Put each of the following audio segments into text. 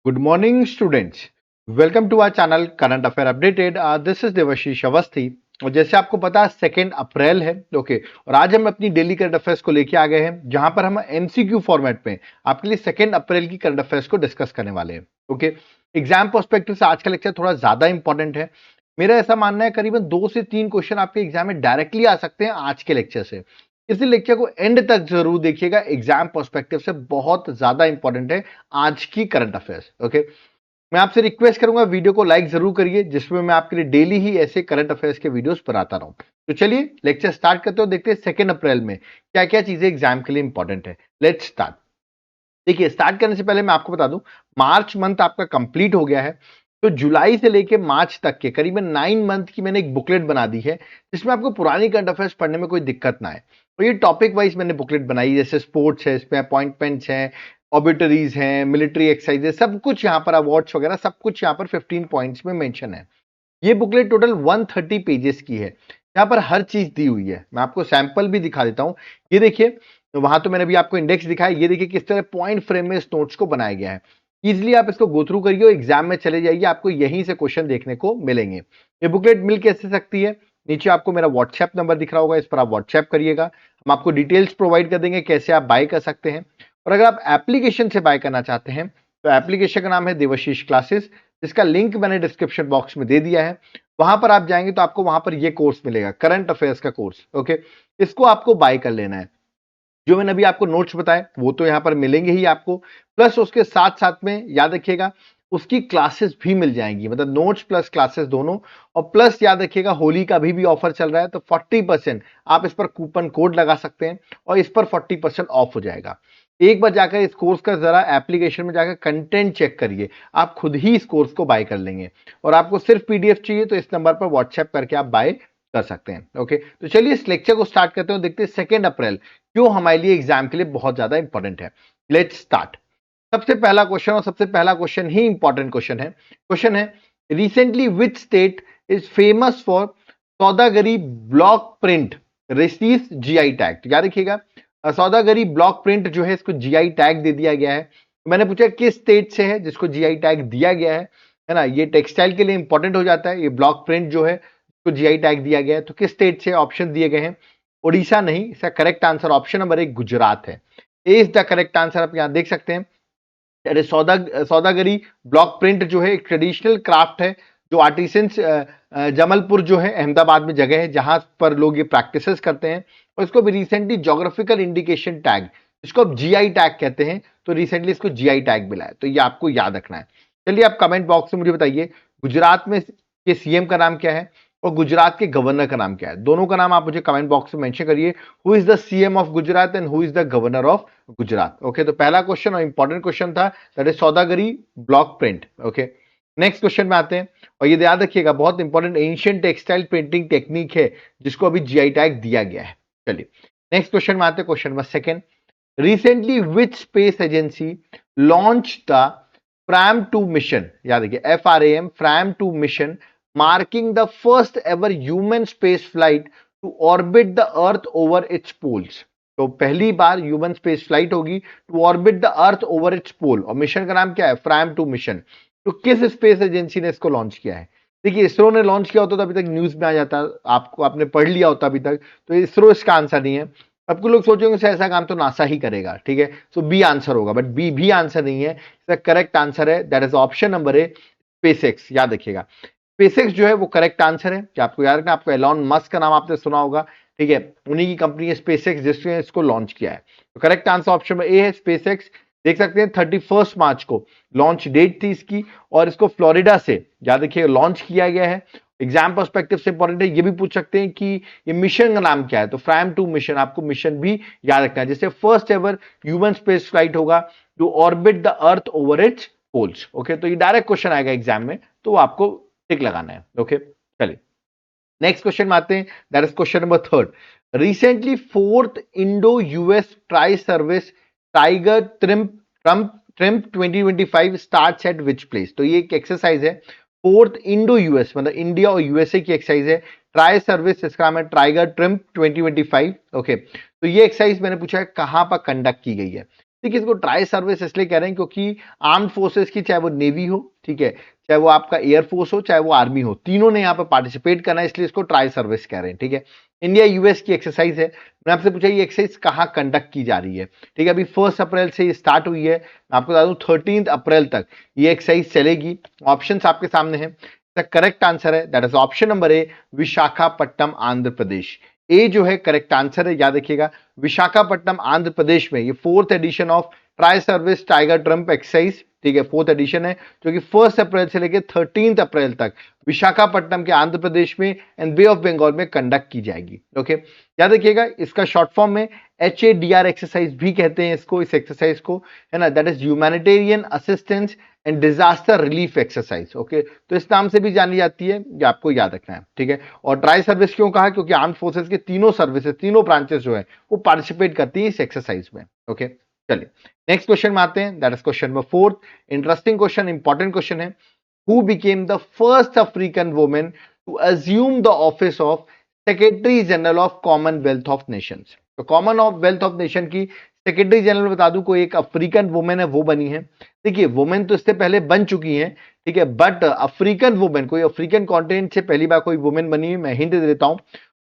Good morning, students. Welcome to our channel Current Affair Updated. This is Debashish Awasthi और जैसे आपको पता है 2 अप्रैल है ओके और आज हम अपनी डेली करंट अफेयर्स को लेके आ गए हैं जहां पर हम एमसीक्यू फॉर्मेट में आपके लिए 2 अप्रैल की करंट अफेयर्स को डिस्कस करने वाले हैं ओके। एग्जाम पर्सपेक्टिव से आज का लेक्चर थोड़ा ज्यादा इंपॉर्टेंट है। मेरा ऐसा मानना है करीबन 2 से 3 क्वेश्चन आपके एग्जाम में डायरेक्टली आ सकते हैं आज के लेक्चर से। इस लेक्चर को एंड तक जरूर देखिएगा, एग्जाम पर्सपेक्टिव से बहुत ज्यादा इंपॉर्टेंट है आज की करंट अफेयर्स ओके। मैं आपसे रिक्वेस्ट करूंगा वीडियो को लाइक जरूर करिए जिसमें मैं आपके लिए डेली ही ऐसे करंट अफेयर्स के वीडियोस बनाता रहूं। तो चलिए लेक्चर स्टार्ट करते हो, देखते हैं 2 अप्रैल में क्या क्या चीजें एग्जाम के लिए इंपॉर्टेंट है। Let's start. देखिए स्टार्ट करने से पहले मैं आपको बता दूं मार्च मंथ आपका कंप्लीट हो गया है, तो जुलाई से लेके मार्च तक के करीबन 9 मंथ की मैंने एक बुकलेट बना दी है जिसमें आपको पुरानी करंट अफेयर्स पढ़ने में कोई दिक्कत ना आए। तो ये टॉपिक वाइज मैंने बुकलेट बनाई, जैसे स्पोर्ट्स है, इसमें अपॉइंटमेंट्स हैं, ऑबिटरीज हैं, मिलिट्री एक्सरसाइजेस, सब कुछ यहाँ पर अवार्ड्स वगैरह सब कुछ यहाँ पर 15 पॉइंट्स में मेंशन है। ये बुकलेट टोटल 130 पेजेस की है, यहाँ पर हर चीज दी हुई है। मैं आपको सैंपल भी दिखा देता हूँ। ये देखिए, तो वहां तो मैंने अभी आपको इंडेक्स दिखाया, ये देखिए किस तरह पॉइंट फ्रेम में इस नोट्स को बनाया गया है। इजिली आप इसको गो थ्रू करिए, एग्जाम में चले जाइए, आपको यहीं से क्वेश्चन देखने को मिलेंगे। ये बुकलेट मिल कैसे सकती है, नीचे आपको मेरा व्हाट्सएप नंबर दिख रहा होगा, इस पर आप व्हाट्सएप करिएगा, हम आपको डिटेल्स प्रोवाइड कर देंगे कैसे आप बाय कर सकते हैं। और अगर आप एप्लीकेशन से बाय करना चाहते हैं तो एप्लीकेशन का नाम है देवाशीष क्लासेस, जिसका लिंक मैंने डिस्क्रिप्शन बॉक्स में दे दिया है। वहां पर आप जाएंगे तो आपको वहां पर ये कोर्स मिलेगा, करंट अफेयर्स का कोर्स ओके। इसको आपको बाय कर लेना है। जो मैंने अभी आपको नोट्स बताए वो तो यहाँ पर मिलेंगे ही आपको, प्लस उसके साथ साथ में याद रखिएगा उसकी क्लासेस भी मिल जाएंगी, मतलब नोट्स प्लस क्लासेस दोनों। और प्लस याद रखिएगा होली का भी ऑफर चल रहा है, तो 40% आप इस पर कूपन कोड लगा सकते हैं और इस पर 40% ऑफ हो जाएगा। एक बार जाकर इस कोर्स का जरा एप्लीकेशन में जाकर कंटेंट चेक करिए, आप खुद ही इस कोर्स को बाय कर लेंगे। और आपको सिर्फ पीडीएफ चाहिए तो इस नंबर पर व्हाट्सएप करके आप बाय कर सकते हैं ओके। तो चलिए इस लेक्चर को स्टार्ट करते हैं, देखते हैं 2 अप्रैल क्यों हमारे लिए एग्जाम के लिए बहुत ज्यादा इंपॉर्टेंट है। Let's start. सबसे पहला क्वेश्चन, और सबसे पहला क्वेश्चन ही इंपॉर्टेंट क्वेश्चन है recently which state is famous for Saudagari block print receives GI tag. याद रखिएगा सौदागरी ब्लॉक प्रिंट जो है इसको जीआई टैग दे दिया गया है। मैंने पूछा किस स्टेट से है जिसको जीआई टैग दिया गया है ना। ये टेक्सटाइल के लिए इंपॉर्टेंट हो जाता है, ये ब्लॉक प्रिंट जो है तो जीआई टैग दिया गया है। तो किस स्टेट से, ऑप्शन दिए गए हैं उड़ीसा नहीं, इसका correct answer option number 1 Gujarat है। ए इज द करेक्ट आंसर। आप यहां देख सकते हैं अरे सौदागरी ब्लॉक प्रिंट जो है एक ट्रेडिशनल क्राफ्ट है जो आर्टिसंस जमलपुर जो है अहमदाबाद में जगह है जहां पर लोग ये प्रैक्टिसेस करते हैं। और इसको भी रिसेंटली ज्योग्राफिकल इंडिकेशन टैग, इसको अब जीआई टैग कहते हैं, तो रिसेंटली इसको जीआई टैग मिला है, तो ये आपको याद रखना है। चलिए आप कमेंट बॉक्स में मुझे बताइए गुजरात में के सीएम का नाम क्या है और गुजरात के गवर्नर का नाम क्या है। दोनों का नाम आप मुझे कमेंट बॉक्स में मेंशन करिए, who is the CM of Gujarat and who is the governor of Gujarat okay. तो पहला क्वेश्चन और इंपॉर्टेंट क्वेश्चन था, that is Saudagari block print okay. Next question में आते हैं, और ये याद रखिएगा बहुत important ancient textile printing technique है जिसको अभी जीआई टैग दिया गया है। चलिए नेक्स्ट क्वेश्चन में आते हैं, question number 2। Recently which space agency launch the frame 2 mission. याद रखिए FRAM, frame 2 mission, marking the first ever human space flight to orbit the earth over its poles। तो पहली बार ह्यूमन स्पेस फ्लाइट होगी to orbit the earth over its pole, और mission का नाम क्या है, फ्रैम 2 मिशन। तो किस स्पेस एजेंसी ने इसको लॉन्च किया है। देखिए इसरो ने लॉन्च किया होता तो अभी तक न्यूज में आ जाता, आपको आपने पढ़ लिया होता अभी तक, तो इसरो इसका आंसर नहीं है। अब कुछ लोग सोचेंगे ऐसा काम तो नासा ही करेगा, ठीक है, तो बी आंसर होगा, बट बी भी आंसर नहीं है। इसका करेक्ट आंसर है that is option number A SpaceX. याद रखिएगा स्पेसएक्स जो है वो करेक्ट आंसर है। क्या आपको याद रखना, आपको एलॉन मस्क का नाम आपने सुना होगा, ठीक है, उन्हीं की कंपनी है स्पेसएक्स जिसने इसको लॉन्च किया है। तो करेक्ट आंसर ऑप्शन में ए है स्पेसएक्स। देख सकते हैं 31 मार्च को लॉन्च डेट थी इसकी, और इसको फ्लोरिडा से याद रखिए लॉन्च किया गया है। एग्जाम पर्सपेक्टिव से इंपॉर्टेंट है, ये भी पूछ सकते हैं कि ये मिशन का नाम क्या है, तो फ्रैम 2 मिशन, आपको मिशन भी याद रखना है, जिससे first ever human space flight होगा to orbit the earth over its poles okay. तो ये डायरेक्ट क्वेश्चन आएगा एग्जाम में, तो आपको टिक लगाना है ओके। चलिए नेक्स्ट क्वेश्चन में आते हैं, that is question number 3। Recently 4th Indo US try service tiger triumph 2025 starts at which place. तो ये एक एक्सरसाइज है 4th इंडो यूएस, मतलब इंडिया और यूएसए की एक्सरसाइज है। ट्राई सर्विस इसका नाम है टाइगर ट्रिम्प 2025 ओके। तो ये एक्सरसाइज मैंने पूछा है कहां पर कंडक्ट की गई है। देखिए इसको ट्राई सर्विस इसलिए कह रहे हैं क्योंकि आर्म्ड फोर्सेस की, चाहे वो नेवी हो, ठीक है, चाहे वो आपका एयरफोर्स हो, चाहे वो आर्मी हो, तीनों ने यहाँ पे पार्टिसिपेट करना है, इसलिए इसको ट्राई सर्विस कह रहे हैं, ठीक है। इंडिया यूएस की एक्सरसाइज है। मैंने आपसे पूछा ये एक्सरसाइज कहाँ कंडक्ट की जा रही है, ठीक है। अभी 1 अप्रैल से ये स्टार्ट हुई है, मैं आपको बता दूं 13 अप्रैल तक ये एक्सरसाइज चलेगी। ऑप्शंस आपके सामने हैं। द करेक्ट आंसर है that is option number A, Visakhapatnam Andhra Pradesh. A जो है करेक्ट आंसर है, याद रखिएगा। विशाखापट्टनम आंध्र प्रदेश में ये 4th edition of tri service tiger triumph exercise, ठीक है, 4th एडिशन है, जो कि 1 अप्रैल से लेकर 13 अप्रैल तक विशाखापट्टनम के आंध्र प्रदेश में एंड बे ऑफ बंगाल में कंडक्ट की जाएगी। ओके, याद रखिएगा इसका शॉर्ट फॉर्म में HADR एक्सरसाइज भी कहते हैं इसको, इस एक्सरसाइज को, है ना, that is humanitarian assistance and disaster relief exercise. Okay, तो इस नाम से भी जानी जाती है, ये आपको याद रखना है, ठीक है। और ट्राई सर्विस क्यों कहा, क्योंकि आर्म फोर्सेस के तीनों सर्विसेज, तीनों ब्रांचेस जो है वो पार्टिसिपेट करती है इस एक्सरसाइज में। ओके, चलिए नेक्स्ट क्वेश्चन में आते हैं, that is question number 4। Interesting question, important question है। Who became the first African woman to assume the office of Secretary General of Commonwealth of Nations? तो कॉमनवेल्थ ऑफ नेशन की secretary general बता दूं कोई एक अफ्रीकन वुमेन है, वो बनी है। देखिए वुमेन तो इससे पहले बन चुकी हैं, ठीक है, बट अफ्रीकन वुमेन, कोई अफ्रीकन कॉन्टिनेंट से पहली बार कोई वुमेन बनी है। मैं हिंट दे देता हूं,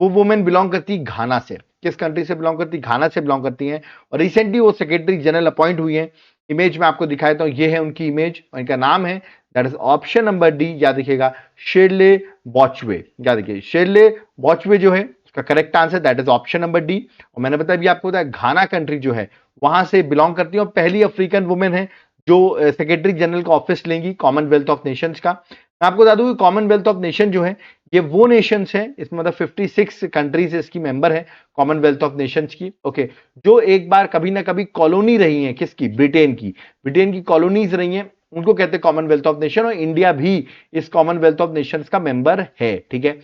वो वुमेन बिलोंग करती घाना से। किस कंट्री से बिलोंग करती? घाना से बिलोंग करती हैं, और रिसेंटली वो सेक्रेटरी जनरल अपॉइंट हुई है। इमेज में आपको दिखाया था, ये है उनकी इमेज, और इनका नाम है that is option number D, याद रखिएगा, शेरले बॉचवे। याद रखिए शेरले बॉचवे जो है उसका correct answer that is option number D. और मैंने बताया भी आपको, घाना कंट्री जो है वहां से बिलोंग करती है, और पहली अफ्रीकन वुमेन है जो सेक्रेटरी जनरल का ऑफिस लेंगी कॉमनवेल्थ ऑफ नेशंस का। मैं आपको बता दूं कि कॉमनवेल्थ ऑफ नेशन जो है ये वो नेशंस है, इसमें मतलब 56 कंट्रीज इसकी मेंबर है कॉमनवेल्थ ऑफ नेशंस की। ओके, जो एक बार कभी ना कभी कॉलोनी रही है, किसकी? ब्रिटेन की। ब्रिटेन की कॉलोनीज रही हैं, उनको कहते हैं कॉमनवेल्थ ऑफ नेशन, और इंडिया भी इस कॉमनवेल्थ ऑफ नेशंस का मेंबर है, ठीक है।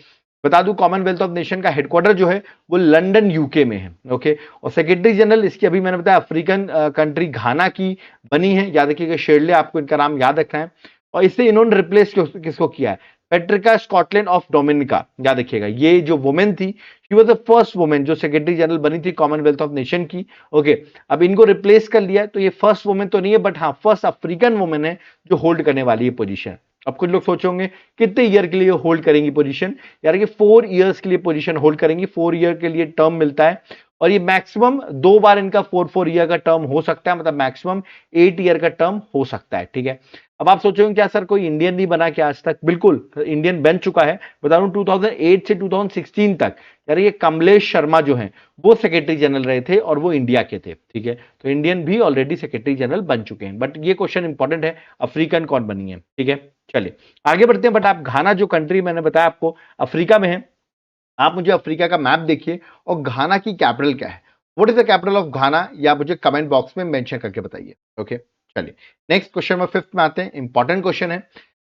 बता दूं कॉमनवेल्थ ऑफ नेशन का हेडक्वार्टर जो है वो लंदन यूके में है। ओके, और सेक्रेटरी जनरल इसकी अभी मैंने बताया अफ्रीकन कंट्री घाना की बनी है। याद रखिएगा शेरले, आपको इनका नाम याद रखना है। और इससे इन्होंने रिप्लेस किसको किया है? पेट्रिका स्कॉटलैंड ऑफ डोमिनिका। याद रखिएगा ये जो वुमेन थी, she was the first women जो सेक्रेटरी जनरल बनी थी कॉमनवेल्थ ऑफ नेशन की। ओके, अब इनको रिप्लेस कर लिया, तो ये फर्स्ट वुमेन तो नहीं है, बट हाँ फर्स्ट अफ्रीकन वुमेन है जो होल्ड करने वाली है पोजीशन। अब कुछ लोग सोचोगे कितने ईयर के लिए होल्ड करेंगी पोजीशन? यार कि 4 इयर्स के लिए पोजीशन होल्ड करेंगी, 4 ईयर के लिए टर्म मिलता है, और ये मैक्सिमम 2 बार इनका 4 ईयर का टर्म हो सकता है, मतलब मैक्सिमम 8 ईयर का टर्म हो सकता है, ठीक है। अब आप सोचोगे क्या सर कोई इंडियन नहीं बना क्या आज तक? बिल्कुल इंडियन बन चुका है, बता रहा हूं 2008 से 2016 तक। यार ये कमलेश शर्मा जो हैं वो सेक्रेटरी जनरल रहे थे, और वो इंडिया के थे, ठीक है। तो इंडियन भी ऑलरेडी सेक्रेटरी जनरल बन चुके हैं, बट ये क्वेश्चन इंपॉर्टेंट है, अफ्रीकन कौन बनी है, ठीक है। चलिए आगे बढ़ते हैं। बट आप घाना जो कंट्री मैंने बताया आपको अफ्रीका में है, आप मुझे अफ्रीका का मैप देखिए और घाना की कैपिटल क्या है, what is the capital of घाना, या मुझे कमेंट बॉक्स में मेंशन करके बताइए। ओके, चलिए नेक्स्ट क्वेश्चन में 5th में आते हैं। इंपॉर्टेंट क्वेश्चन है।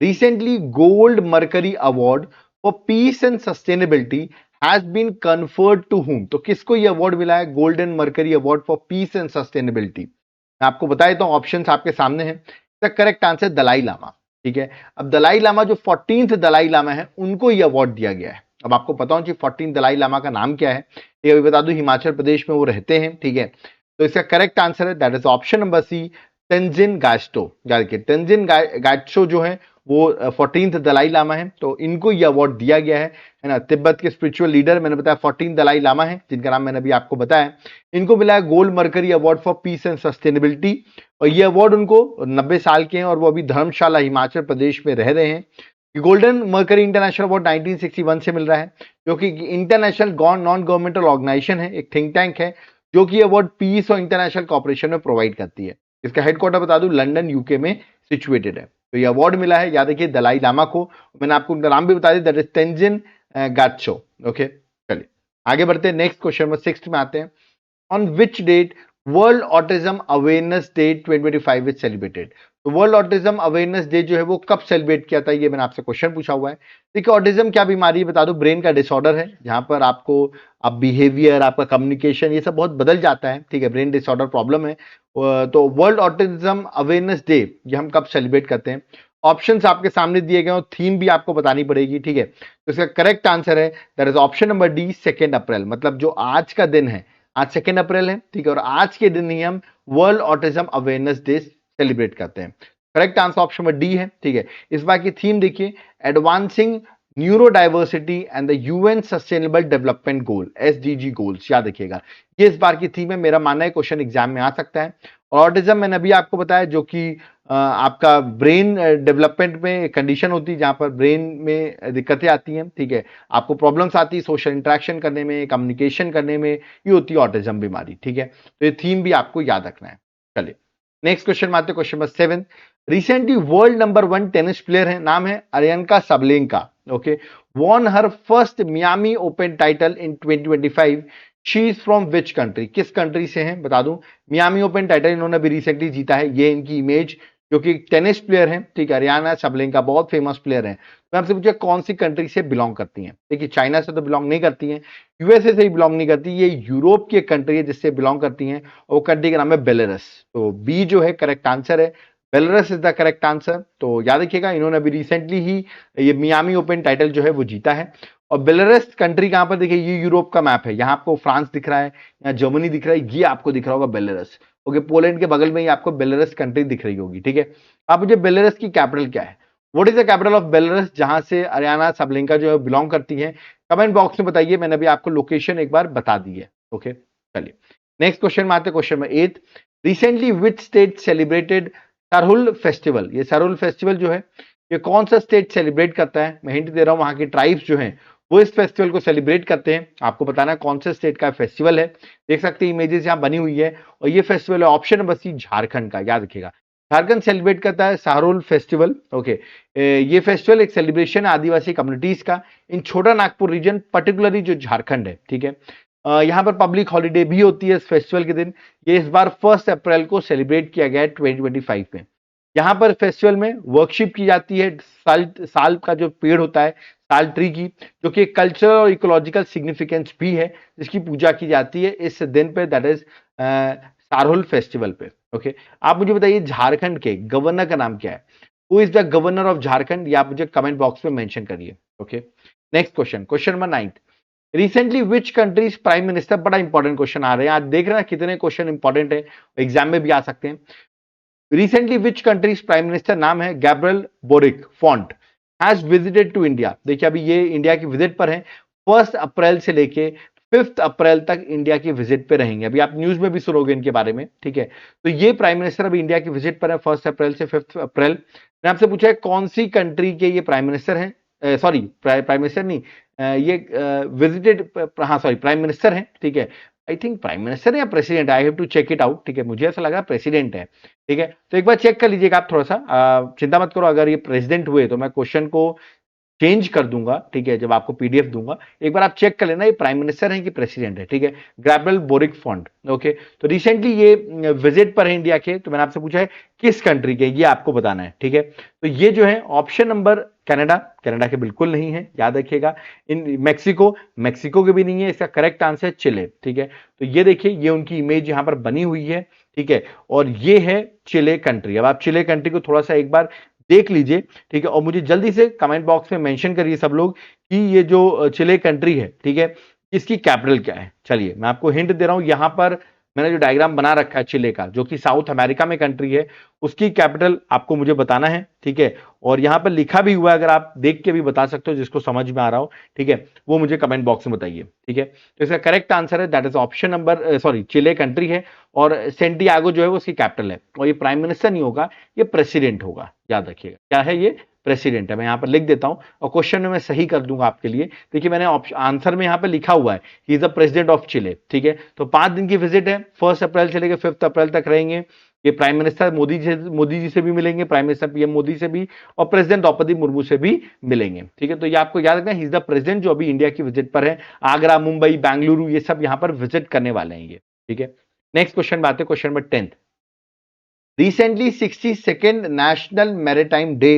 Recently gold mercury award for peace and sustainability has been conferred to whom? तो किसको ये अवार्ड मिला है, golden mercury award for peace and sustainability? मैं आपको बता देता हूं, ऑप्शंस आपके सामने हैं। The correct answer Dalai Lama, ठीक है। अब दलाई लामा जो 14th दलाई लामा है उनको ये अवार्ड दिया गया है। अब आपको पता होना चाहिए 14 दलाई लामा का नाम क्या है, ये अभी बता दूं हिमाचल प्रदेश में वो रहते हैं, ठीक है। तो इसका करेक्ट आंसर है that is option number C, Tenzin गास्टो। याद रखिए तेंजिन गास्टो जो है वो 14th दलाई लामा है, तो इनको ये अवार्ड दिया गया है ना। तिब्बत के स्पिरिचुअल लीडर मैंने बताया 14 दलाई लामा है, जिनका नाम मैंने अभी आपको बताया। इनको मिला है gold mercury award for peace and sustainability, और ये अवार्ड उनको 90 साल के हैं, और वो अभी धर्मशाला हिमाचल प्रदेश में रह रहे हैं। गोल्डन मर्करी इंटरनेशनल अवार्ड 1961 से मिल रहा है, जो कि इंटरनेशनल नॉन गवर्नमेंटल ऑर्गेनाइजेशन है, एक थिंक टैंक है, जो कि अवार्ड पीस और इंटरनेशनल कॉपरेशन में प्रोवाइड करती है। इसका हेडक्वार्टर बता दूं लंदन यूके में सिचुएटेड है। तो ये अवार्ड मिला है, याद रखिए दलाई लामा को। मैंने आपको उनका नाम भी बता दिया, दैट इज तेंजिन गात्सो। ओके, चलिए आगे बढ़ते हैं। नेक्स्ट क्वेश्चन में 6th में आते हैं। On which date world autism awareness day 2025 is celebrated? तो वर्ल्ड ऑटिज्म अवेयरनेस डे जो है वो कब सेलिब्रेट किया था, ये मैंने आपसे क्वेश्चन पूछा हुआ है। देखिए ऑटिज्म क्या बीमारी है बता दो, ब्रेन का डिसऑर्डर है, जहां पर आपको आप बिहेवियर, आपका कम्युनिकेशन, ये सब बहुत बदल जाता है, ठीक है, ब्रेन डिसऑर्डर प्रॉब्लम है। तो वर्ल्ड ऑटिज्म अवेयरनेस डे ये हम कब सेलिब्रेट करते हैं? ऑप्शंस आपके सामने दिए गए, और थीम भी आपको बतानी पड़ेगी, ठीक है। तो इसका करेक्ट आंसर है that is option number D, 2 अप्रैल। मतलब जो आज का दिन है, आज 2 अप्रैल है, ठीक है, और आज के दिन ही हम world autism awareness day celebrate करते हैं? Correct answer option number D है। ठीक है, इस बार की थीम देखिए, advancing neuro diversity and the UN sustainable development goal, SDG goals, याद रखिएगा, ये इस बार की थीम है। मेरा मानना है क्वेश्चन एग्जाम में आ सकता है। और ऑटिज्म मैंने अभी आपको बताया, जो कि आपका ब्रेन डेवलपमेंट में कंडीशन होती है जहां पर ब्रेन में दिक्कतें आती हैं। ठीक है, आपको प्रॉब्लम्स आती है सोशल इंटरेक्शन करने में, कम्युनिकेशन करने में, ये होती है ऑटिज्म बीमारी। ठीक है, तो ये थीम भी आपको याद रखना है। चलिए नेक्स्ट क्वेश्चन में आते हैं, question number 7। Recently world number 1 tennis player है, नाम है Aryna Sabalenka. Okay, won her first Miami Open title in 2025। She is from which country, किस कंट्री से है बता दूं। मियामी ओपन टाइटल इन्होंने अभी रिसेंटली जीता है। ये इनकी इमेज, जो कि टेनिस प्लेयर है, ठीक है, अरियाना सबलेंका बहुत फेमस प्लेयर है। मैं आपसे पूछा कौन सी कंट्री से बिलोंग करती हैं। देखिए चाइना से तो बिलोंग नहीं करती हैं, यूएसए से ही बिलोंग नहीं करती, ये यूरोप की एक कंट्री है जिससे बिलोंग करती हैं, और कंट्री का नाम है बेलारूस। तो बी जो है करेक्ट आंसर है, Belarus is the correct answer. तो याद रखिएगा, इन्होंने अभी रिसेंटली ही ये मियामी ओपन टाइटल जो है वो जीता है। और बेलारूस कंट्री कहां पर, देखिए ये यूरोप का मैप है, यहाँ आपको फ्रांस दिख रहा है, यहाँ जर्मनी दिख रहा है, ये आपको दिख रहा होगा बेलारूस। ओके, पोलैंड के बगल में ही आपको बेलारूस कंट्री दिख रही होगी। ठीक है, अब मुझे बेलारूस की कैपिटल क्या है, what is the capital of Belarus, जहां से अरियाना सबलेंका जो है बिलोंग करती है, कमेंट बॉक्स में बताइए। मैंने अभी आपको लोकेशन एक बार बता दी है। ओके, चलिए नेक्स्ट क्वेश्चन में आते हैं, question number 8। Recently which state celebrated Sarhul festival, ये सरहुल फेस्टिवल जो है ये कौन सा स्टेट सेलिब्रेट करता है। मैं हिंट दे रहा हूं, वहां की ट्राइब्स जो हैं वो इस फेस्टिवल को सेलिब्रेट करते हैं। आपको बताना है कौन से स्टेट का फेस्टिवल है। देख सकते हैं इमेजेस यहाँ बनी हुई है, और ये फेस्टिवल है ऑप्शन नंबर सी झारखंड का, याद रखिएगा। झारखंड सेलिब्रेट करता है सरहुल फेस्टिवल। ओके, ये फेस्टिवल एक सेलिब्रेशन है आदिवासी कम्युनिटीज का इन छोटा नागपुर रीजन, पर्टिकुलरली जो झारखंड है। ठीक है, यहाँ पर पब्लिक हॉलीडे भी होती है इस फेस्टिवल के दिन। ये इस बार 1 अप्रैल को सेलिब्रेट किया गया है 2025 में। यहाँ पर फेस्टिवल में वर्कशिप की जाती है साल का जो पेड़ होता है, साल ट्री की, जो कि कल्चरल और इकोलॉजिकल सिग्निफिकेंस भी है, जिसकी पूजा की जाती है इस दिन पे, दैट इज सारहुल फेस्टिवल पे। ओके, आप मुझे बताइए झारखंड के गवर्नर का नाम क्या है, who is the governor of Jharkhand, ये आप मुझे कमेंट बॉक्स में मेंशन करिए। Okay, next question, question number 9। Recently which country's prime minister, बड़ा इंपॉर्टेंट क्वेश्चन आ रहे हैं आज, देख रहे हैं कितने क्वेश्चन इंपॉर्टेंट है, एग्जाम में भी आ सकते हैं। Recently which country's prime minister, नाम है Gabriel Boric Font, has visited to India. देखिए अभी ये इंडिया की विजिट पर है, 1 अप्रैल से लेके 5 अप्रैल तक इंडिया की विजिट पे रहेंगे। अभी आप न्यूज में भी सुनोगे इनके बारे में। ठीक है, तो ये प्राइम मिनिस्टर अभी इंडिया की विजिट पर है 1 अप्रैल से 5 अप्रैल। मैंने आपसे पूछा है कौन सी कंट्री के ये प्राइम मिनिस्टर हैं, सॉरी प्राइम मिनिस्टर नहीं, ये विजिटेड, हाँ सॉरी प्राइम मिनिस्टर हैं। ठीक है, आई थिंक प्राइम मिनिस्टर या president, I have to check it out. ठीक है, मुझे ऐसा लगा प्रेसिडेंट है। ठीक है, तो एक बार चेक कर लीजिएगा आप थोड़ा सा, चिंता मत करो, अगर ये प्रेसिडेंट हुए तो मैं क्वेश्चन को चेंज कर दूंगा। ठीक है, जब आपको पीडीएफ दूंगा एक बार आप चेक कर लेना ये प्राइम मिनिस्टर है कि प्रेसिडेंट है। ठीक है, गैब्रियल बोरिक फॉन्ट। ओके, तो रिसेंटली ये विजिट पर है इंडिया के, तो मैंने आपसे पूछा है किस कंट्री के, ये आपको बताना है। ठीक है, तो ये जो है ऑप्शन नंबर कनाडा, कनाडा के बिल्कुल नहीं है, याद रखिएगा। इन मेक्सिको, मेक्सिको के भी नहीं है, इसका करेक्ट आंसर है चिले। ठीक है, तो ये देखिए ये उनकी इमेज यहां पर बनी हुई है। ठीक है, और ये है चिले कंट्री। अब आप चिले कंट्री को थोड़ा सा एक बार देख लीजिए। ठीक है, और मुझे जल्दी से कमेंट बॉक्स में मेंशन करिए सब लोग कि ये जो चिले कंट्री है, ठीक है, इसकी कैपिटल क्या है। चलिए मैं आपको हिंट दे रहा हूं, यहां पर मैंने जो डायग्राम बना रखा है चिले का, जो कि साउथ अमेरिका में कंट्री है, उसकी कैपिटल आपको मुझे बताना है। ठीक है, और यहां पर लिखा भी हुआ है, अगर आप देख के भी बता सकते हो जिसको समझ में आ रहा हो, ठीक है, वो मुझे कमेंट बॉक्स में बताइए। ठीक है, तो इसका करेक्ट आंसर है that is option number, sorry Chile country है, और सेंटियागो जो है वो उसकी कैपिटल है। और ये प्राइम मिनिस्टर नहीं होगा, ये प्रेसिडेंट होगा, याद रखिएगा क्या है, ये प्रेसिडेंट है। मैं यहाँ पर लिख देता हूं और क्वेश्चन में मैं सही कर दूंगा आपके लिए। देखिए मैंने आंसर में यहाँ पे लिखा हुआ है he is the president of Chile. ठीक है, तो 5 दिन की विजिट है, 1 अप्रैल से लेकर 5 अप्रैल तक रहेंगे। ये प्राइम मिनिस्टर मोदी जी से भी मिलेंगे, प्राइम मिनिस्टर पीएम मोदी से भी, और प्रेसिडेंट द्रौपदी मुर्मू से भी मिलेंगे। ठीक है, तो ये आपको याद रखना है, ही इज द प्रेसिडेंट जो अभी इंडिया की विजिट पर है। आगरा, मुंबई, बेंगलुरु, ये सब यहाँ पर विजिट करने वाले हैं ये। ठीक है, नेक्स्ट क्वेश्चन बात है, question number 10। Recently 62nd national maritime day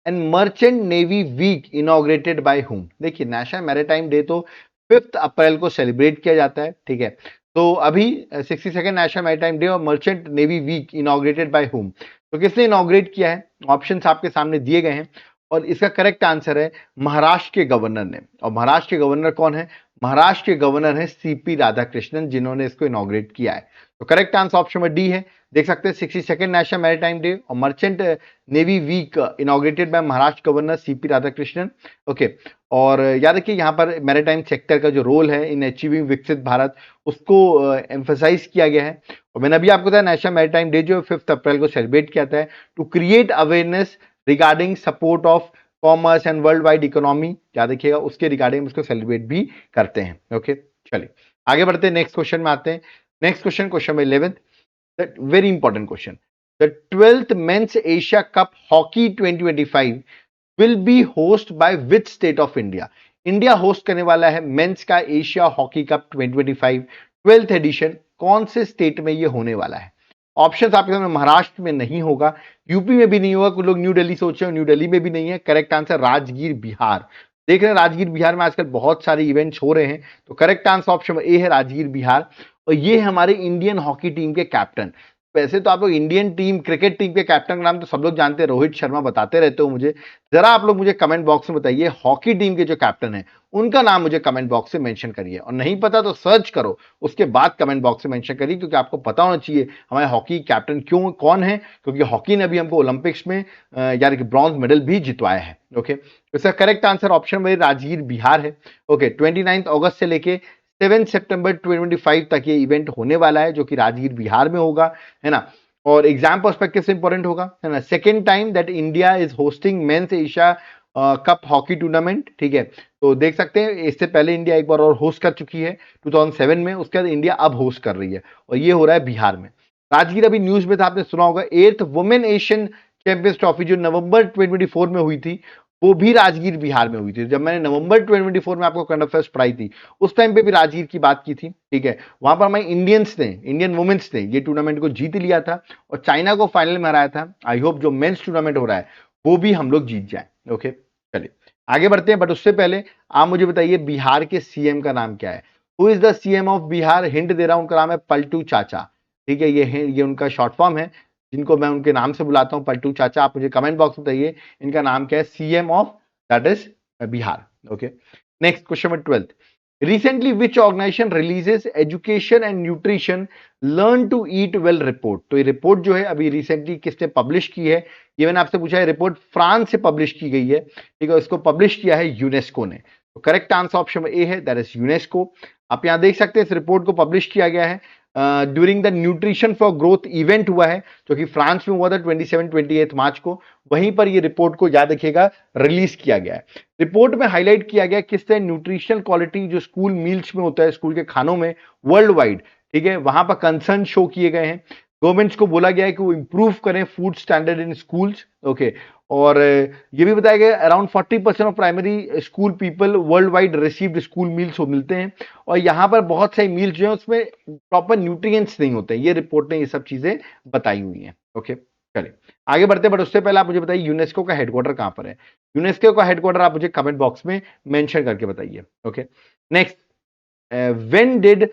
and merchant navy week inaugurated by whom. देखिए नेशनल मैरीटाइम डे तो 5 अप्रैल को सेलिब्रेट किया जाता है। ठीक है, तो अभी 62nd नेशनल मैरीटाइम डे और merchant navy week inaugurated by whom, तो किसने इनॉग्रेट किया है, ऑप्शंस आपके सामने दिए गए हैं, और इसका करेक्ट आंसर है महाराष्ट्र के गवर्नर ने। और महाराष्ट्र के गवर्नर कौन है, महाराष्ट्र के गवर्नर है सीपी राधाकृष्णन, जिन्होंने इसको इनॉग्रेट किया है। तो करेक्ट आंसर ऑप्शन में डी है। देख सकते हैं 62nd नेशनल मैरीटाइम डे और merchant navy week inaugurated by Maharashtra governor CP Radhakrishnan. Okay, और याद रखिए यहाँ पर मैरीटाइम सेक्टर का जो रोल है इन अचीविंग विकसित भारत उसको एम्फसाइज किया गया है। और मैंने अभी आपको बताया नेशनल मैरीटाइम डे जो 5 अप्रैल को सेलिब्रेट किया जाता है to create awareness regarding support of commerce and worldwide economy, याद रखिएगा उसके रिगार्डिंग उसको सेलिब्रेट भी करते हैं। ओके, चलिए आगे बढ़ते हैं, नेक्स्ट क्वेश्चन में आते हैं। Next question, question number 11, very important question. The 12th men's Asia cup hockey 2025 will be host by which state of India? India host करने वाला है मेंस का Asia hockey cup 2025 12th addition, कौन से state में ये होने वाला है? ऑप्शंस आपके सामने, महाराष्ट्र में नहीं होगा, यूपी में भी नहीं होगा, कुछ लोग न्यू दिल्ली सोच रहे हो, न्यू दिल्ली में भी नहीं है। Correct answer Rajgir Bihar. देख रहे हैं राजगीर बिहार में आजकल बहुत सारे इवेंट्स हो रहे हैं, तो करेक्ट आंसर ऑप्शन ए है राजगीर बिहार। और ये हमारे इंडियन हॉकी टीम के कैप्टन, वैसे तो आप लोग इंडियन टीम क्रिकेट टीम के कैप्टन का नाम तो सब लोग जानते हैं, रोहित शर्मा बताते रहते हो मुझे, जरा आप लोग मुझे कमेंट बॉक्स में बताइए हॉकी टीम के जो कैप्टन है उनका नाम मुझे कमेंट बॉक्स में मेंशन करिए, और नहीं पता तो सर्च करो उसके बाद कमेंट बॉक्स में मेंशन करिए, क्योंकि आपको पता होना चाहिए हमारे हॉकी कैप्टन क्यों कौन है, क्योंकि हॉकी ने अभी हमको ओलंपिक्स में यानी कि ब्रॉन्ज मेडल भी जितवाया है। ओके, तो इसका करेक्ट आंसर ऑप्शन में राजगीर बिहार है। ओके, 29 अगस्त से लेके 7 सितंबर 2025 तक ये इवेंट होने वाला है, जो कि राजगीर बिहार में होगा, है ना। और एग्जाम पर्सपेक्टिव से इंपॉर्टेंट होगा, है ना। Second time that India is hosting men's Asia cup hockey tournament, ठीक है। तो देख सकते हैं इससे पहले इंडिया एक बार और होस्ट कर चुकी है 2007 में, उसके बाद इंडिया अब होस्ट कर रही है और ये हो रहा है बिहार में। राजगीर अभी न्यूज में था, आपने सुना होगा 8th women Asian champions trophy जो नवंबर 2024 में हुई थी, वो भी राजगीर बिहार में हुई थी। जब मैंने नवंबर 2024 में आपको करंट अफेयर्स पढ़ाई थी उस टाइम पे भी राजगीर की बात की थी, ठीक है। वहां पर हमारे इंडियंस ने, इंडियन वुमेन्स ने ये टूर्नामेंट को जीत लिया था और चाइना को फाइनल में हराया था। आई होप जो मेंस टूर्नामेंट हो रहा है वो भी हम लोग जीत जाए। ओके, चलिए आगे बढ़ते हैं, बट उससे पहले आप मुझे बताइए बिहार के सीएम का नाम क्या है? Who is the CM of Bihar? Hint दे रहा हूं, उनका नाम है पलटू चाचा, ठीक है। ये उनका शॉर्ट फॉर्म है, जिनको मैं उनके नाम से बुलाता हूं पलटू चाचा। आप मुझे कमेंट बॉक्स में बताइए इनका नाम क्या है, CM of that is Bihar. Okay. Next question number 12. Recently, which organization releases education and nutrition learn to eat well report? तो ये रिपोर्ट जो है अभी रिसेंटली किसने पब्लिश की है? ये मैंने आपसे पूछा है, रिपोर्ट फ्रांस से पब्लिश की गई है, ठीक है। इसको पब्लिश किया है यूनेस्को ने। तो करेक्ट आंसर ऑप्शन ए है, दैट इज यूनेस्को। आप यहां देख सकते हैं इस रिपोर्ट को पब्लिश किया गया है during the nutrition for growth event हुआ है, जो कि फ्रांस में हुआ था 27-28 मार्च को। वहीं पर ये रिपोर्ट को याद रखिएगा रिलीज किया गया है। रिपोर्ट में हाईलाइट किया गया किस तरह न्यूट्रिशनल क्वालिटी जो स्कूल मील्स में होता है, स्कूल के खानों में वर्ल्ड वाइड, ठीक है, वहां पर कंसर्न शो किए गए हैं। गवर्नमेंट्स को बोला गया है कि वो इंप्रूव करें food standard in schools. Okay, और ये भी बताया गया around 40% of primary school people world wide received school meals मिलते हैं, और यहाँ पर बहुत सारी मील्स जो है उसमें प्रॉपर न्यूट्रिएंट्स नहीं होते हैं। ये रिपोर्ट ने ये सब चीजें बताई हुई हैं। ओके, चलिए आगे बढ़ते हैं, बट उससे पहले आप मुझे बताइए यूनेस्को का हेडक्वार्टर कहां पर है? यूनेस्को का हेडक्वार्टर आप मुझे कमेंट बॉक्स में मेंशन करके बताइए। Okay, next, when did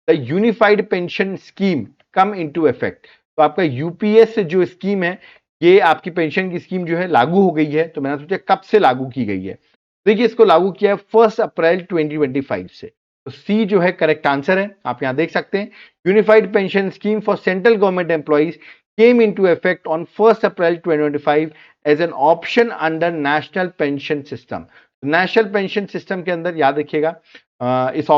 the unified pension scheme come into effect? तो आपका यूपीएस जो स्कीम है, ये आपकी पेंशन की स्कीम जो है लागू हो गई है, तो मैंने सोचा कब से लागू की गई है। देखिए इसको लागू किया है 1 अप्रैल 2025 से, तो सी जो है करेक्ट आंसर है। आप यहां देख सकते हैं unified pension scheme for central government employees came into effect on 1st April 2025 as an option under National Pension System. National pension system के अंदर याद रखिएगा इस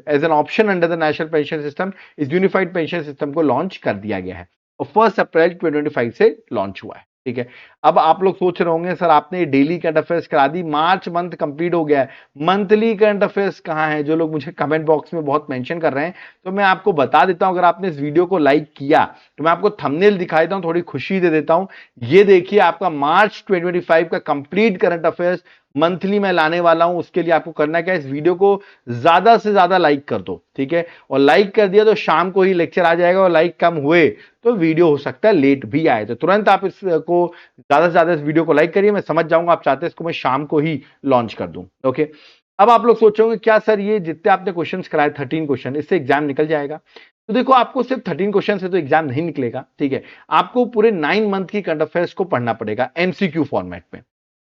as an option under the national pension system इस unified pension system को launch कर दिया गया है और 1 अप्रैल 2025 से लॉन्च हुआ है, ठीक है। अब आप लोग सोच रहे होंगे सर आपने डेली करंट अफेयर्स करा दी, मार्च मंथ कंप्लीट हो गया है, मंथली करंट अफेयर्स कहाँ है? जो लोग मुझे कमेंट बॉक्स में बहुत मेंशन कर रहे हैं, तो मैं आपको बता देता हूं, अगर आपने इस वीडियो को लाइक किया तो मैं आपको थंबनेल दिखा देता हूं, थोड़ी खुशी दे देता हूं। ये देखिए आपका मार्च 2025 का कंप्लीट करंट अफेयर्स मंथली मैं लाने वाला हूं। उसके लिए आपको करना क्या है, इस वीडियो को ज्यादा से ज्यादा लाइक कर दो, ठीक है। और लाइक कर दिया तो शाम को ही लेक्चर आ जाएगा, और लाइक कम हुए तो वीडियो हो सकता है लेट भी आए, तो तुरंत आप इसको ज्यादा से ज्यादा इस वीडियो को लाइक करिए। मैं समझ जाऊंगा आप चाहते हैं इसको मैं शाम को ही लॉन्च कर दूं। ओके, अब आप लोग सोचोगे क्या सर ये जितने आपने क्वेश्चंस कराए 13 क्वेश्चन, इससे एग्जाम निकल जाएगा? तो देखो आपको सिर्फ 13 क्वेश्चन से तो एग्जाम नहीं निकलेगा, ठीक है। आपको पूरे 9 मंथ की करंट अफेयर्स को पढ़ना पड़ेगा एमसीक्यू फॉर्मेट में।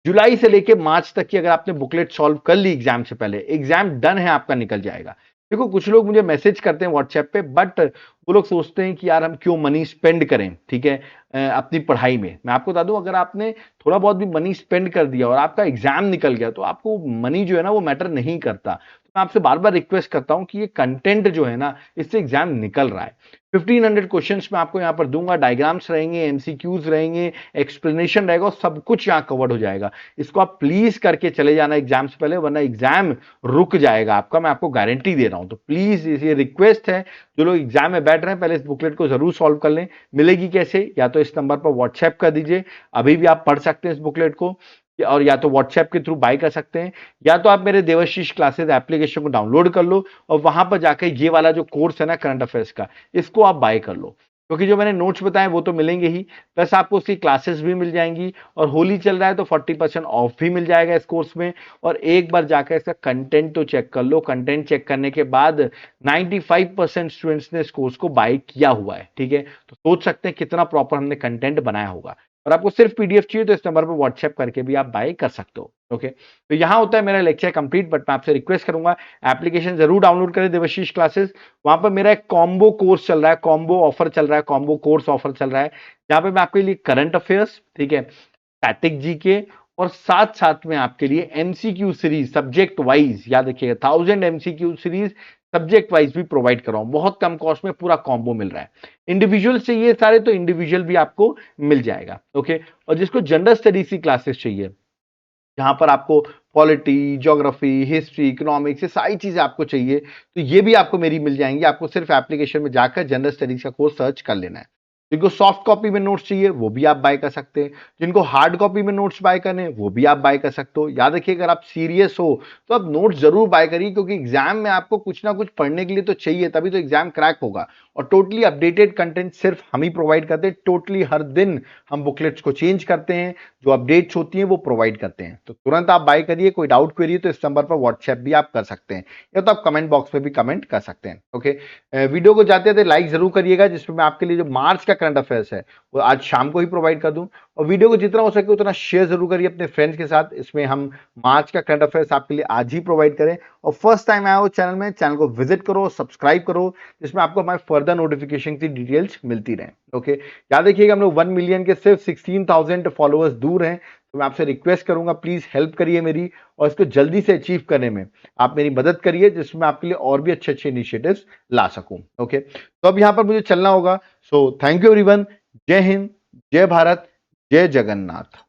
जुलाई से लेके मार्च तक की अगर आपने बुकलेट सॉल्व कर ली एग्जाम से पहले, एग्जाम डन है, आपका निकल जाएगा। देखो कुछ लोग मुझे मैसेज करते हैं व्हाट्सएप पे, बट वो लोग सोचते हैं कि यार हम क्यों मनी स्पेंड करें, ठीक है, अपनी पढ़ाई में। मैं आपको बता दूं, अगर आपने थोड़ा बहुत भी मनी स्पेंड कर दिया और आपका एग्जाम निकल गया, तो आपको मनी जो है ना वो मैटर नहीं करता। तो मैं आपसे बार बार रिक्वेस्ट करता हूं कि ये कंटेंट जो है ना, इससे एग्जाम निकल रहा है। 1500 क्वेश्चंस मैं आपको यहाँ पर दूंगा, डायग्राम्स रहेंगे, एमसीक्यूज रहेंगे, एक्सप्लेनेशन रहेगा और सब कुछ यहाँ कवर्ड हो जाएगा। इसको आप प्लीज करके चले जाना एग्जाम से पहले, वरना एग्जाम रुक जाएगा आपका, मैं आपको गारंटी दे रहा हूं। तो प्लीज ये रिक्वेस्ट है, जो लोग एग्जाम में बैठ रहे हैं पहले इस बुकलेट को जरूर सॉल्व कर लें। मिलेगी कैसे? या तो इस नंबर पर व्हाट्सएप कर दीजिए, अभी भी आप पढ़ सकते हैं इस बुकलेट को, और या तो व्हाट्सएप के थ्रू बाय कर सकते हैं, या तो आप मेरे देवाशीष क्लासेस एप्लीकेशन को डाउनलोड कर लो और वहां पर जाकर ये वाला जो कोर्स है ना करंट अफेयर्स का, इसको आप बाय कर लो। क्योंकि जो मैंने नोट्स बताए वो तो मिलेंगे ही, प्लस आपको उसकी क्लासेस भी मिल जाएंगी, और होली चल रहा है तो 40% ऑफ भी मिल जाएगा इस कोर्स में। और एक बार जाकर इसका कंटेंट तो चेक कर लो, कंटेंट चेक करने के बाद 95% स्टूडेंट्स ने इस कोर्स को बाय किया हुआ है, ठीक है। तो सोच सकते हैं कितना प्रॉपर हमने कंटेंट बनाया होगा। और आपको सिर्फ पीडीएफ चाहिए तो इस नंबर पर व्हाट्सएप करके भी आप बाय कर सकते हो। ओके, तो यहां होता है मेरा लेक्चर कंप्लीट, बट मैं आपसे रिक्वेस्ट करूंगा एप्लीकेशन जरूर डाउनलोड करें देवाशीष क्लासेस। वहां पर मेरा एक कॉम्बो कोर्स चल रहा है, कॉम्बो ऑफर चल रहा है, कॉम्बो कोर्स ऑफर चल रहा है, जहां पे मैं आपके लिए करंट अफेयर्स, ठीक है, स्टैटिक जीके, और साथ साथ में आपके लिए एमसीक्यू सीरीज सब्जेक्ट वाइज, याद रखिएगा 1000 एमसीक्यू सीरीज सब्जेक्ट वाइज भी प्रोवाइड कर रहा हूं, बहुत कम कॉस्ट में पूरा कॉम्बो मिल रहा है। इंडिविजुअल चाहिए सारे तो इंडिविजुअल भी आपको मिल जाएगा। ओके, और जिसको जनरल स्टडीज की क्लासेस चाहिए, जहां पर आपको पॉलिटी, ज्योग्राफी, हिस्ट्री, इकोनॉमिक्स, ये सारी चीजें आपको चाहिए, तो ये भी आपको मेरी मिल जाएंगी। आपको सिर्फ एप्लीकेशन में जाकर जनरल स्टडीज का कोर्स सर्च कर लेना है। जिनको सॉफ्ट कॉपी में नोट्स चाहिए वो भी आप बाय कर सकते हैं, जिनको हार्ड कॉपी में नोट्स बाय करने वो भी आप बाय कर सकते हो। याद रखिए, अगर आप सीरियस हो तो आप नोट्स जरूर बाय करिए, क्योंकि एग्जाम में आपको कुछ ना कुछ पढ़ने के लिए तो चाहिए, तभी तो एग्जाम क्रैक होगा। और टोटली अपडेटेड कंटेंट सिर्फ हम ही प्रोवाइड करते हैं, टोटली हर दिन हम बुकलेट्स को चेंज करते हैं, जो अपडेट्स होती हैं वो प्रोवाइड करते हैं। तो तुरंत आप बाय करिए। कोई डाउट क्वेरी तो इस नंबर पर व्हाट्सएप भी आप कर सकते हैं, या तो आप कमेंट बॉक्स में भी कमेंट कर सकते हैं। ओके, वीडियो को जाते जाते लाइक जरूर करिएगा, जिसमें मैं आपके लिए जो मार्च का करंट अफेयर्स है वो आज शाम को ही प्रोवाइड कर दूं। और वीडियो को जितना हो सके उतना शेयर जरूर करिए अपने फ्रेंड्स के साथ। इसमें हम मार्च का करंट अफेयर्स आपके लिए आज ही प्रोवाइड करें। और फर्स्ट टाइम आया हो चैनल में, चैनल को विजिट करो, सब्सक्राइब करो, जिसमें आपको हमारे फर्दर नोटिफिकेशन की डिटेल्स मिलती रहे। ओके, याद रखिएगा हम लोग 1 मिलियन के सिर्फ 16,000 फॉलोअर्स दूर हैं। तो मैं आपसे रिक्वेस्ट करूंगा, प्लीज हेल्प करिए मेरी, और इसको जल्दी से अचीव करने में आप मेरी मदद करिए, जिसमें आपके लिए और भी अच्छे अच्छे इनिशिएटिव्स ला सकूं। ओके, तो अब यहां पर मुझे चलना होगा। So thank you everyone. जय हिंद, जय भारत, जय जगन्नाथ।